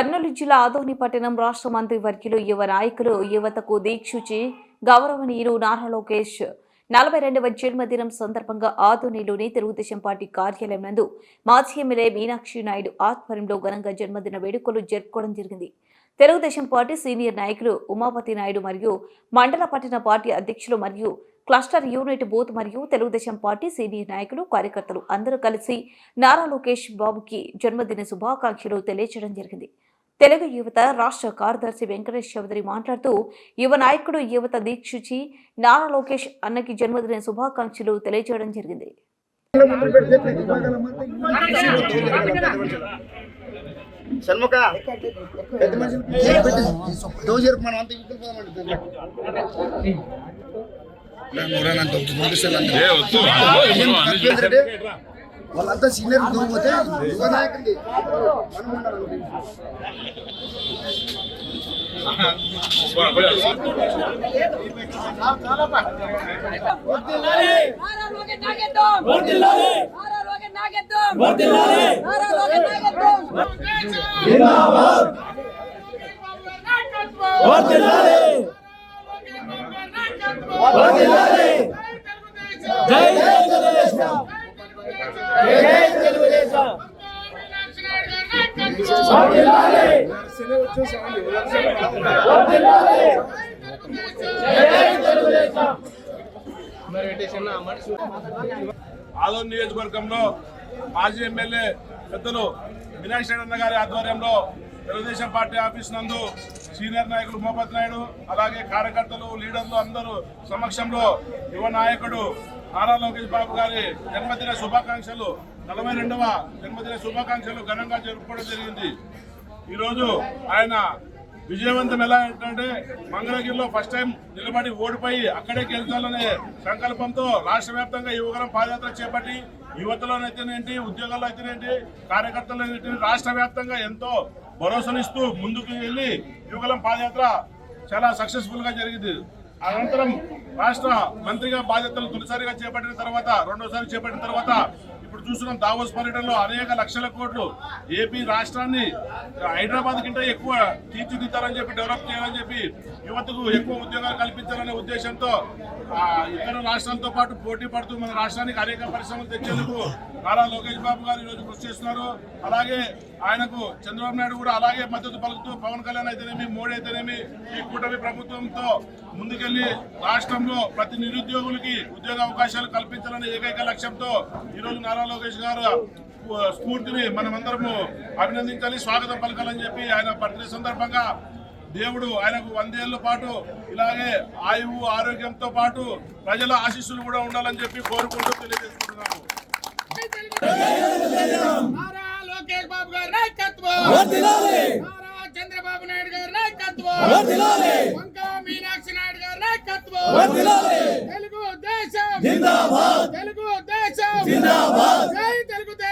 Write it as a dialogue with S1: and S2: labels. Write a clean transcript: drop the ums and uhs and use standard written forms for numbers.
S1: కర్నూలు జిల్లా ఆదోని పట్టణం రాష్ట్ర మంత్రి వర్గీయులు యువ నాయకులు యువతకు దీక్షించి గౌరవనీయులు నారా లోకేష్ 42వ జన్మదినం సందర్భంగా ఆదోనిలోని తెలుగుదేశం పార్టీ కార్యాలయం నందు మాజీ ఎమ్మెల్యే మీనాక్షి నాయుడు ఆధ్వర్యంలో ఘనంగా జన్మదిన వేడుకలు జరుపుకోవడం జరిగింది. తెలుగుదేశం పార్టీ సీనియర్ నాయకులు ఉమాపతి నాయుడు మరియు మండల పట్టణ పార్టీ అధ్యక్షులు మరియు క్లస్టర్ యూనిట్ బూత్ మరియు తెలుగుదేశం పార్టీ సీనియర్ నాయకులు కార్యకర్తలు అందరూ కలిసి నారా లోకేష్ బాబుకి జన్మదిన శుభాకాంక్షలు తెలియజేయడం జరిగింది. తెలుగు యువత రాష్ట్ర కార్యదర్శి వెంకటేష్ చౌదరి మాట్లాడుతూ యువ నాయకుడు యువత దీక్షించి నారా లోకేష్ అన్నకి జన్మదిన శుభాకాంక్షలు తెలియజేయడం జరిగింది.
S2: వాళ్ళంతా సీనియర్ పోతే యువ నాయకుడి
S3: ఆదోని నియోజకవర్గంలో మాజీ ఎమ్మెల్యే పెద్దలు మీనాక్షి నాయుడు గారి ఆధ్వర్యంలో తెలుగుదేశం పార్టీ ఆఫీస్ నందు సీనియర్ నాయకులు ఉమాపతి నాయుడు అలాగే కార్యకర్తలు లీడర్లు అందరూ సమక్షంలో యువ నాయకుడు నారా లోకేష్ బాబు గారి జన్మదిన శుభాకాంక్షలు 42వ జన్మదిన శుభాకాంక్షలు ఘనంగా జరుపుకోవడం జరిగింది. ఈరోజు ఆయన విజయవంతం ఎలా అంటే మంగళగిరిలో ఫస్ట్ టైం నిలబడి ఓడిపోయి అక్కడే గెలుచాలనే సంకల్పంతో రాష్ట్ర వ్యాప్తంగా యువగలం పాదయాత్ర చేపట్టి యువతలోనైతేనేంటి ఉద్యోగాల్లో అయితేనేంటి కార్యకర్తలు రాష్ట్ర వ్యాప్తంగా ఎంతో భరోసానిస్తూ ముందుకు వెళ్ళి యువగలం పాదయాత్ర చాలా సక్సెస్ఫుల్ గా జరిగింది. అనంతరం రాష్ట్ర మంత్రిగా బాధ్యతలు తొలిసారిగా చేపట్టిన తర్వాత రెండోసారి చేపట్టిన తర్వాత ఇప్పుడు చూస్తున్నాం దావోస్ పర్యటనలో అనేక లక్షల కోట్లు ఏపీ రాష్ట్రాన్ని హైదరాబాద్ కంటే ఎక్కువ తీర్చిదిద్దాలని చెప్పి డెవలప్ చేయాలని చెప్పి యువతకు ఎక్కువ ఉద్యోగాలు కల్పించాలనే ఉద్దేశంతో ఇతర రాష్ట్రాలతో పాటు పోటీ పడుతూ మన రాష్ట్రానికి అనేక పరిశ్రమలు తెచ్చేందుకు నారా లోకేష్ బాబు గారు ఈరోజు కృషి చేస్తున్నారు. అలాగే ఆయనకు చంద్రబాబు నాయుడు కూడా అలాగే మద్దతు పలుకుతూ పవన్ కళ్యాణ్ అయితేనేమి మోడీ అయితేనేమి ఈ కూటమి ప్రభుత్వంతో ముందుకెళ్లి రాష్ట్రంలో ప్రతి నిరుద్యోగులకి ఉద్యోగ అవకాశాలు కల్పించాలనే ఏకైక లక్ష్యంతో ఈరోజు నారా లోకేష్ గారు స్ఫూర్తిని మనమందరము అభినందించాలి, స్వాగతం పలకాలని చెప్పి ఆయన బర్త్డే సందర్భంగా దేవుడు ఆయనకు 100 ఏళ్ల పాటు ఇలాగే ఆయువు ఆరోగ్యంతో పాటు ప్రజల ఆశీస్సులు కూడా ఉండాలని చెప్పి కోరుకుంటూ తెలియజేస్తున్నాము.
S4: చంద్రబాబు నాయుడు గారి నాయకత్వం, మీనాక్షి నాయుడు గారి నాయకత్వం, తెలుగు దేశం జిందాబాద్, తెలుగు దేశం జిందాబాద్, జై తెలుగు దేశం.